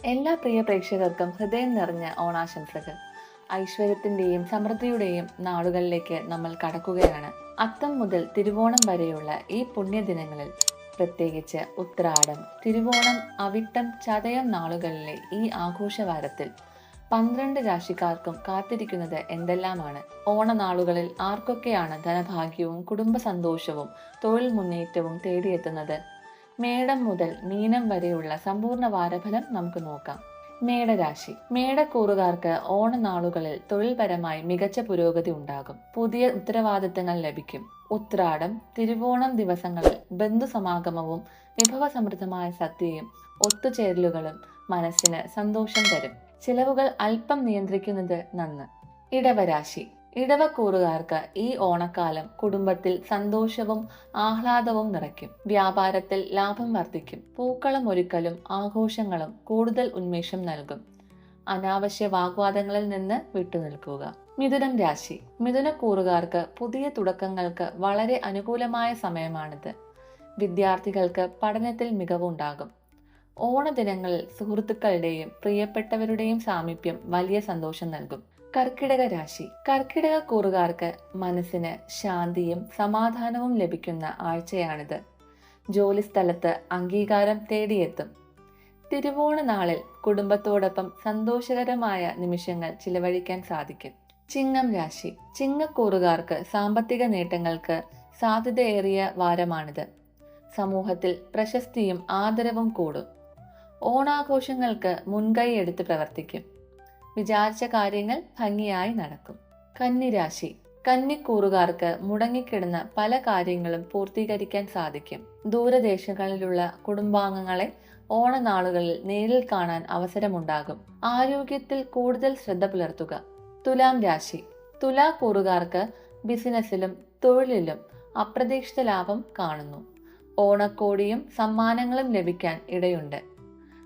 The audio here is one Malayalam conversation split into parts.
എല്ലാ പ്രിയ പ്രേക്ഷകർക്കും ഹൃദയം നിറഞ്ഞ ഓണാശംസകൾ. ഐശ്വര്യത്തിന്റെയും സമൃദ്ധിയുടെയും നാളുകളിലേക്ക് നമ്മൾ കടക്കുകയാണ്. അത്തം മുതൽ തിരുവോണം വരെയുള്ള ഈ പുണ്യദിനങ്ങളിൽ, പ്രത്യേകിച്ച് ഉത്രാടം, തിരുവോണം, അവിട്ടം, ചതയം നാളുകളിലെ ഈ ആഘോഷവാരത്തിൽ 12 രാശിക്കാർക്കും കാത്തിരിക്കുന്നത് എന്തെല്ലാമാണ്? ഓണനാളുകളിൽ ആർക്കൊക്കെയാണ് ധനഭാഗ്യവും കുടുംബ സന്തോഷവും തൊഴിൽ മുന്നേറ്റവും തേടിയെത്തുന്നത്? മേടം മുതൽ മീനം വരെയുള്ള സമ്പൂർണ്ണ വാരഫലം നമുക്ക് നോക്കാം. മേടരാശി. മേടക്കൂറുകാർക്ക് ഓണനാളുകളിൽ തൊഴിൽപരമായി മികച്ച പുരോഗതി ഉണ്ടാകും. പുതിയ ഉത്തരവാദിത്തങ്ങൾ ലഭിക്കും. ഉത്രാടം, തിരുവോണം ദിവസങ്ങളിൽ ബന്ധുസമാഗമവും വിഭവസമൃദ്ധമായ സദ്യയും ഒത്തുചേരലുകളും മനസ്സിന് സന്തോഷം തരും. ചിലവുകൾ അല്പം നിയന്ത്രിക്കുന്നത് നന്ന്. ഇടവരാശി. ഇടവക്കൂറുകാർക്ക് ഈ ഓണക്കാലം കുടുംബത്തിൽ സന്തോഷവും ആഹ്ലാദവും നിറയ്ക്കും. വ്യാപാരത്തിൽ ലാഭം വർദ്ധിക്കും. പൂക്കളം ഒരുക്കലും ആഘോഷങ്ങളും കൂടുതൽ ഉന്മേഷം നൽകും. അനാവശ്യ വാഗ്വാദങ്ങളിൽ നിന്ന് വിട്ടുനിൽക്കുക. മിഥുനം രാശി. മിഥുനക്കൂറുകാർക്ക് പുതിയ തുടക്കങ്ങൾക്ക് വളരെ അനുകൂലമായ സമയമാണിത്. വിദ്യാർത്ഥികൾക്ക് പഠനത്തിൽ മികവുണ്ടാകും. ഓണദിനങ്ങളിൽ സുഹൃത്തുക്കളുടെയും പ്രിയപ്പെട്ടവരുടെയും സാമീപ്യം വലിയ സന്തോഷം നൽകും. കർക്കിടക രാശി. കർക്കിടക കൂറുകാർക്ക് മനസ്സിന് ശാന്തിയും സമാധാനവും ലഭിക്കുന്ന ആഴ്ചയാണിത്. ജോലിസ്ഥലത്ത് അംഗീകാരം തേടിയെത്തും. തിരുവോണ നാളിൽ കുടുംബത്തോടൊപ്പം സന്തോഷകരമായ നിമിഷങ്ങൾ ചിലവഴിക്കാൻ സാധിക്കും. ചിങ്ങം രാശി. ചിങ്ങക്കൂറുകാർക്ക് സാമ്പത്തിക നേട്ടങ്ങൾക്ക് സാധ്യതയേറിയ വാരമാണിത്. സമൂഹത്തിൽ പ്രശസ്തിയും ആദരവും കൂടും. ഓണാഘോഷങ്ങൾക്ക് മുൻകൈ എടുത്ത് പ്രവർത്തിക്കും. വിചാരിച്ച കാര്യങ്ങൾ ഭംഗിയായി നടക്കും. കന്നിരാശി. കന്നിക്കൂറുകാർക്ക് മുടങ്ങിക്കിടന്ന പല കാര്യങ്ങളും പൂർത്തീകരിക്കാൻ സാധിക്കും. ദൂരദേശങ്ങളിലുള്ള കുടുംബാംഗങ്ങളെ ഓണനാളുകളിൽ നേരിൽ കാണാൻ അവസരമുണ്ടാകും. ആരോഗ്യത്തിൽ കൂടുതൽ ശ്രദ്ധ പുലർത്തുക. തുലാം രാശി. തുലാക്കൂറുകാർക്ക് ബിസിനസ്സിലും തൊഴിലിലും അപ്രതീക്ഷിത ലാഭം കാണുന്നു. ഓണക്കോടിയും സമ്മാനങ്ങളും ലഭിക്കാൻ ഇടയുണ്ട്.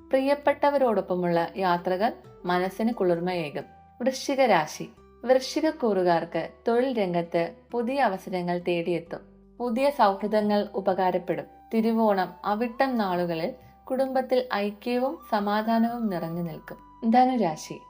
പ്രിയപ്പെട്ടവരോടൊപ്പമുള്ള യാത്രകൾ മനസ്സിന് കുളിർമയേകും. വൃശ്ചിക രാശി. വൃശ്ചികക്കൂറുകാർക്ക് തൊഴിൽ രംഗത്ത് പുതിയ അവസരങ്ങൾ തേടിയെത്തും. പുതിയ സൗഹൃദങ്ങൾ ഉപകാരപ്പെടും. തിരുവോണം, അവിട്ടം നാളുകളിൽ കുടുംബത്തിൽ ഐക്യവും സമാധാനവും നിറഞ്ഞു നിൽക്കും. ധനുരാശി.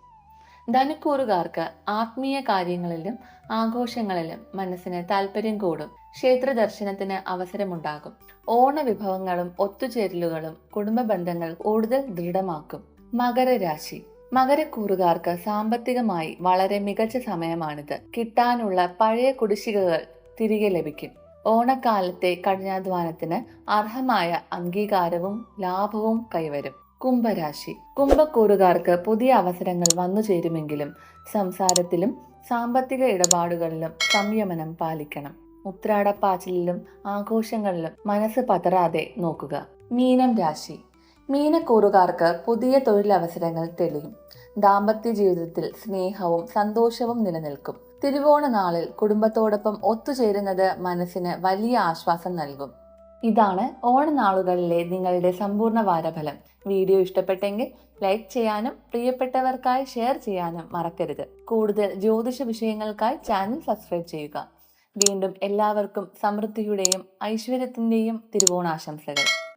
ധനുക്കൂറുകാർക്ക് ആത്മീയ കാര്യങ്ങളിലും ആഘോഷങ്ങളിലും മനസ്സിന് താല്പര്യം കൂടും. ക്ഷേത്ര ദർശനത്തിന് അവസരമുണ്ടാകും. ഓണവിഭവങ്ങളും ഒത്തുചേരലുകളും കുടുംബ ബന്ധങ്ങൾ കൂടുതൽ ദൃഢമാക്കും. മകരരാശി. മകരക്കൂറുകാർക്ക് സാമ്പത്തികമായി വളരെ മികച്ച സമയമാണിത്. കിട്ടാനുള്ള പഴയ കുടിശ്ശികകൾ തിരികെ ലഭിക്കും. ഓണക്കാലത്തെ കഠിനാധ്വാനത്തിന് അർഹമായ അംഗീകാരവും ലാഭവും കൈവരും. കുംഭരാശി. കുംഭക്കൂറുകാർക്ക് പുതിയ അവസരങ്ങൾ വന്നു ചേരുമെങ്കിലും സംസാരത്തിലും സാമ്പത്തിക ഇടപാടുകളിലും സംയമനം പാലിക്കണം. ഉത്രാടപ്പാച്ചിലിലും ആഘോഷങ്ങളിലും മനസ്സ് പതറാതെ നോക്കുക. മീനം രാശി. മീനക്കൂറുകാർക്ക് പുതിയ തൊഴിലവസരങ്ങൾ തെളിയും. ദാമ്പത്യ ജീവിതത്തിൽ സ്നേഹവും സന്തോഷവും നിലനിൽക്കും. തിരുവോണ നാളിൽ കുടുംബത്തോടൊപ്പം ഒത്തുചേരുന്നത് മനസ്സിന് വലിയ ആശ്വാസം നൽകും. ഇതാണ് ഓണനാളുകളിലെ നിങ്ങളുടെ സമ്പൂർണ്ണ വാരഫലം. വീഡിയോ ഇഷ്ടപ്പെട്ടെങ്കിൽ ലൈക്ക് ചെയ്യാനും പ്രിയപ്പെട്ടവർക്കായി ഷെയർ ചെയ്യാനും മറക്കരുത്. കൂടുതൽ ജ്യോതിഷ വിഷയങ്ങൾക്കായി ചാനൽ സബ്സ്ക്രൈബ് ചെയ്യുക. വീണ്ടും എല്ലാവർക്കും സമൃദ്ധിയുടെയും ഐശ്വര്യത്തിന്റെയും തിരുവോണാശംസകൾ.